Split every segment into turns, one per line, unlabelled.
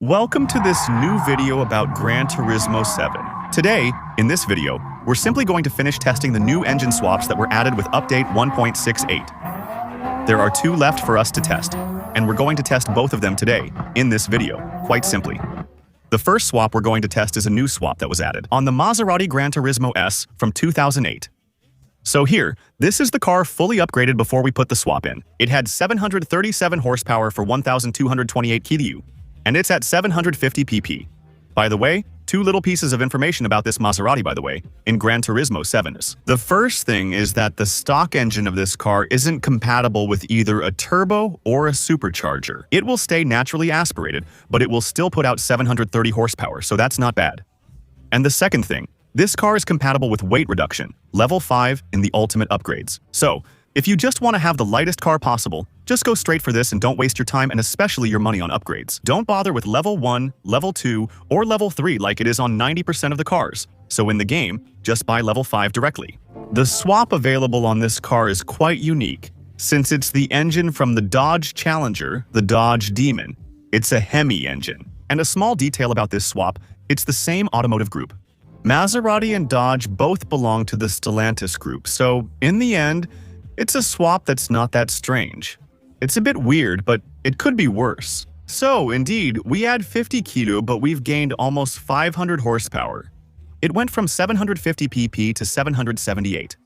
Welcome to this new video about Gran Turismo 7. Today, in this video, we're simply going to finish testing the new engine swaps that were added with update 1.68. There are two left for us to test, and we're going to test both of them today, in this video, quite simply. The first swap we're going to test is a new swap that was added on the Maserati Gran Turismo S from 2008. So here, this is the car fully upgraded before we put the swap in. It had 737 horsepower for 1,228 kW, and it's at 750 pp. By the way, two little pieces of information about this Maserati, by the way, in Gran Turismo 7. The first thing is that the stock engine of this car isn't compatible with either a turbo or a supercharger. It will stay naturally aspirated, but it will still put out 730 horsepower, so that's not bad. And the second thing, this car is compatible with weight reduction, level 5 in the ultimate upgrades. So, if you just want to have the lightest car possible, just go straight for this and don't waste your time and especially your money on upgrades. Don't bother with level 1, level 2, or level 3 like it is on 90% of the cars. So in the game, just buy level 5 directly. The swap available on this car is quite unique, since it's the engine from the Dodge Challenger, the Dodge Demon. It's a Hemi engine. And a small detail about this swap, it's the same automotive group. Maserati and Dodge both belong to the Stellantis group, so in the end, it's a swap that's not that strange. It's a bit weird, but it could be worse. So, indeed, we add 50 kilo, but we've gained almost 500 horsepower. It went from 750 pp to 778.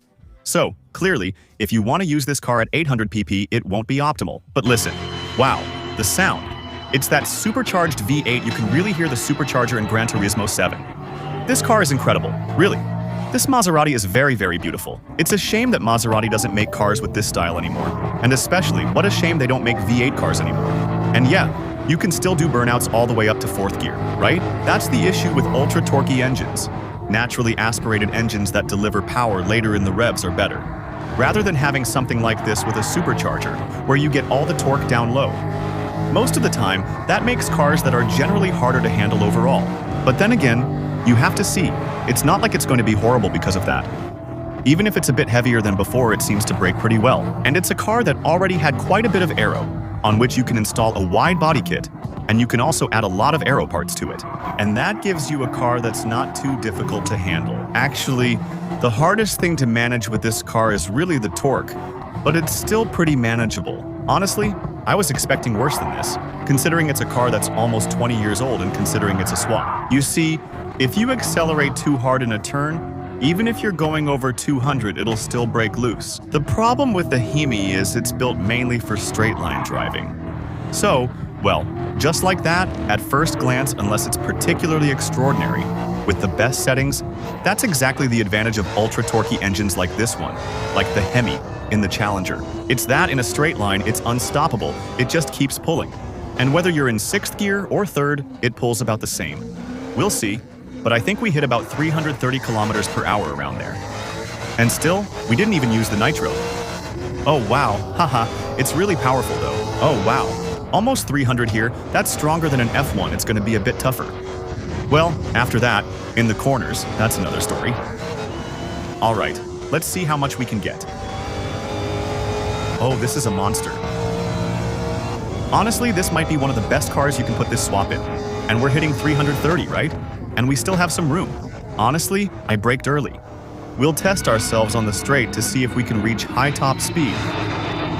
So, clearly, if you want to use this car at 800 pp, it won't be optimal. But listen, wow, the sound. It's that supercharged V8. You can really hear the supercharger in Gran Turismo 7. This car is incredible, really. This Maserati is very, very beautiful. It's a shame that Maserati doesn't make cars with this style anymore. And especially, what a shame they don't make V8 cars anymore. And yeah, you can still do burnouts all the way up to 4th gear, right? That's the issue with ultra-torquey engines. Naturally aspirated engines that deliver power later in the revs are better, rather than having something like this with a supercharger, where you get all the torque down low. Most of the time, that makes cars that are generally harder to handle overall. But then again, you have to see, it's not like it's going to be horrible because of that. Even if it's a bit heavier than before, it seems to brake pretty well. And it's a car that already had quite a bit of aero, on which you can install a wide body kit, and you can also add a lot of aero parts to it. And that gives you a car that's not too difficult to handle. Actually, the hardest thing to manage with this car is really the torque, but it's still pretty manageable. Honestly, I was expecting worse than this, considering it's a car that's almost 20 years old and considering it's a swap. You see, if you accelerate too hard in a turn, even if you're going over 200, it'll still break loose. The problem with the Hemi is it's built mainly for straight line driving. So, well, just like that, at first glance, unless it's particularly extraordinary, with the best settings, that's exactly the advantage of ultra-torquey engines like this one, like the Hemi in the Challenger. It's that in a straight line, it's unstoppable, it just keeps pulling. And whether you're in 6th gear or 3rd, it pulls about the same. We'll see. But I think we hit about 330 kilometers per hour around there. And still, we didn't even use the nitro. Oh wow, haha, it's really powerful though. Oh wow, almost 300 here, that's stronger than an F1, it's gonna be a bit tougher. Well, after that, in the corners, that's another story. Alright, let's see how much we can get. Oh, this is a monster. Honestly, this might be one of the best cars you can put this swap in. And we're hitting 330, right? And we still have some room. Honestly, I braked early. We'll test ourselves on the straight to see if we can reach high top speed.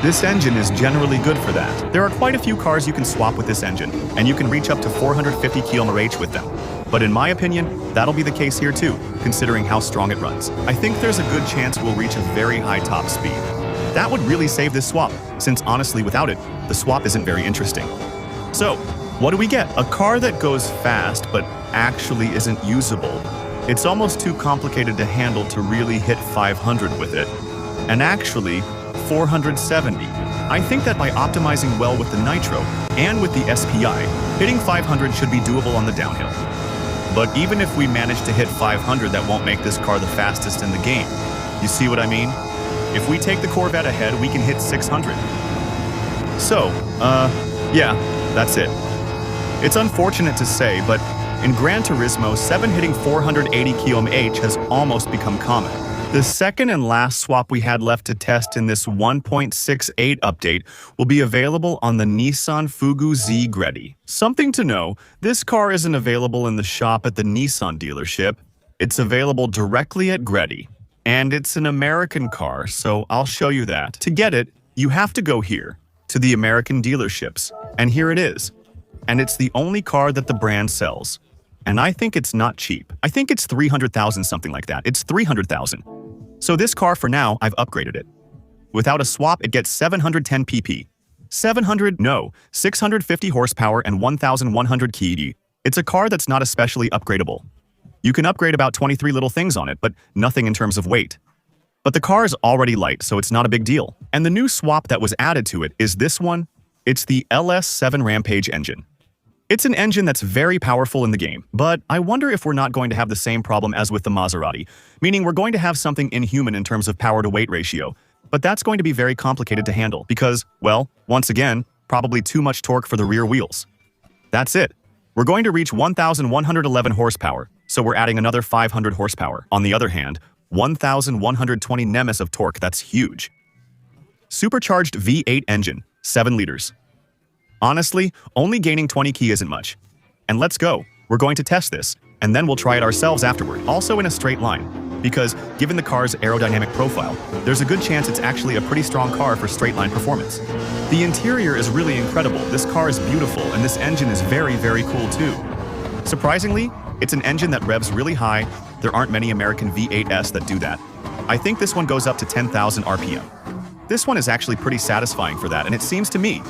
This engine is generally good for that. There are quite a few cars you can swap with this engine, and you can reach up to 450 km/h with them. But in my opinion, that'll be the case here too, considering how strong it runs. I think there's a good chance we'll reach a very high top speed. That would really save this swap, since honestly without it, the swap isn't very interesting. So, what do we get? A car that goes fast, but actually isn't usable. It's almost too complicated to handle to really hit 500 with it. And actually, 470. I think that by optimizing well with the nitro and with the SPI, hitting 500 should be doable on the downhill. But even if we manage to hit 500, that won't make this car the fastest in the game. You see what I mean? If we take the Corvette ahead, we can hit 600. So, yeah, that's it. It's unfortunate to say, but in Gran Turismo, 7 hitting 480 km/h has almost become common. The second and last swap we had left to test in this 1.68 update will be available on the Nissan Fugu Z Greddy. Something to know, this car isn't available in the shop at the Nissan dealership. It's available directly at Greddy. And it's an American car, so I'll show you that. To get it, you have to go here, to the American dealerships. And here it is. And it's the only car that the brand sells. And I think it's not cheap. I think it's 300,000, something like that. It's 300,000. So this car, for now, I've upgraded it. Without a swap, it gets 710 pp. 650 horsepower and 1,100 kd. It's a car that's not especially upgradable. You can upgrade about 23 little things on it, but nothing in terms of weight. But the car is already light, so it's not a big deal. And the new swap that was added to it is this one. It's the LS7 Rampage engine. It's an engine that's very powerful in the game, but I wonder if we're not going to have the same problem as with the Maserati, meaning we're going to have something inhuman in terms of power-to-weight ratio. But that's going to be very complicated to handle because, well, once again, probably too much torque for the rear wheels. That's it. We're going to reach 1,111 horsepower, so we're adding another 500 horsepower. On the other hand, 1,120 Nms of torque, that's huge. Supercharged V8 engine, 7 liters. Honestly, only gaining 20 kg isn't much. And let's go. We're going to test this, and then we'll try it ourselves afterward, also in a straight line. Because, given the car's aerodynamic profile, there's a good chance it's actually a pretty strong car for straight-line performance. The interior is really incredible, this car is beautiful, and this engine is very, very cool too. Surprisingly, it's an engine that revs really high. There aren't many American V8s that do that. I think this one goes up to 10,000 RPM. This one is actually pretty satisfying for that, and it seems to me.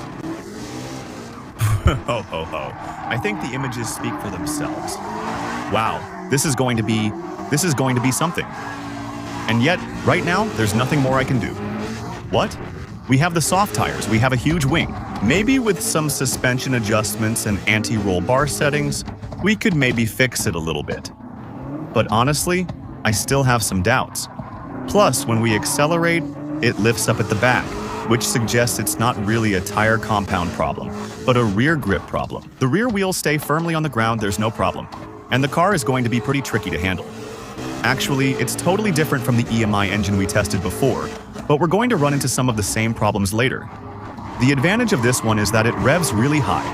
Ho ho ho. I think the images speak for themselves. Wow, this is going to be something. And yet, right now, there's nothing more I can do. What? We have the soft tires, we have a huge wing. Maybe with some suspension adjustments and anti-roll bar settings, we could maybe fix it a little bit. But honestly, I still have some doubts. Plus, when we accelerate, it lifts up at the back, which suggests it's not really a tire compound problem, but a rear grip problem. The rear wheels stay firmly on the ground, there's no problem. And the car is going to be pretty tricky to handle. Actually, it's totally different from the EMI engine we tested before, but we're going to run into some of the same problems later. The advantage of this one is that it revs really high.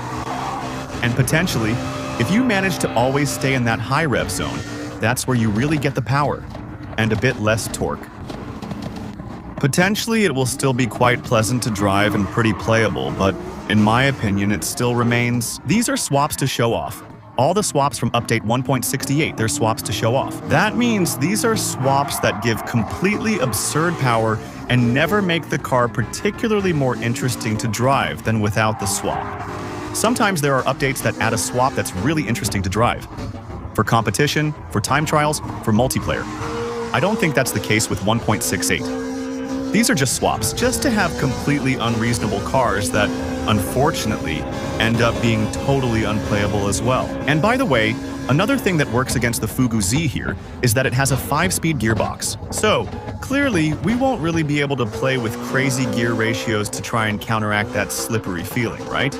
And potentially, if you manage to always stay in that high rev zone, that's where you really get the power, and a bit less torque. Potentially, it will still be quite pleasant to drive and pretty playable, but in my opinion, it still remains. These are swaps to show off. All the swaps from update 1.68, they're swaps to show off. That means these are swaps that give completely absurd power and never make the car particularly more interesting to drive than without the swap. Sometimes there are updates that add a swap that's really interesting to drive. For competition, for time trials, for multiplayer. I don't think that's the case with 1.68. These are just swaps, just to have completely unreasonable cars that, unfortunately, end up being totally unplayable as well. And by the way, another thing that works against the Fugu Z here is that it has a 5-speed gearbox. So, clearly, we won't really be able to play with crazy gear ratios to try and counteract that slippery feeling, right?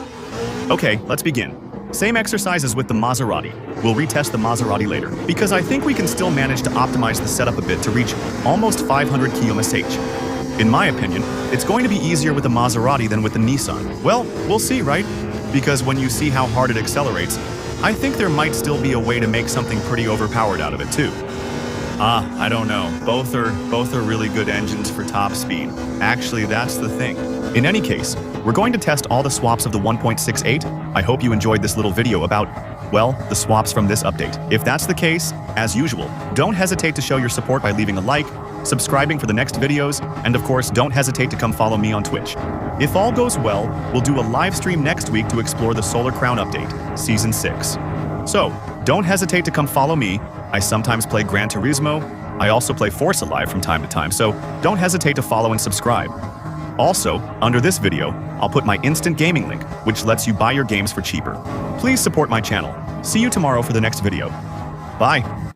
Okay, let's begin. Same exercise as with the Maserati. We'll retest the Maserati later, because I think we can still manage to optimize the setup a bit to reach almost 500 km/h. In my opinion, it's going to be easier with the Maserati than with the Nissan. Well, we'll see, right? Because when you see how hard it accelerates, I think there might still be a way to make something pretty overpowered out of it too. I don't know. Both are really good engines for top speed. Actually, that's the thing. In any case, we're going to test all the swaps of the 1.68. I hope you enjoyed this little video about, well, the swaps from this update. If that's the case, as usual, don't hesitate to show your support by leaving a like, subscribing for the next videos, and of course, don't hesitate to come follow me on Twitch. If all goes well, we'll do a live stream next week to explore the Solar Crown update, Season 6. So, don't hesitate to come follow me. I sometimes play GRAN TURISMO. I also play Forza Live from time to time, so don't hesitate to follow and subscribe. Also, under this video, I'll put my instant gaming link, which lets you buy your games for cheaper. Please support my channel. See you tomorrow for the next video. Bye!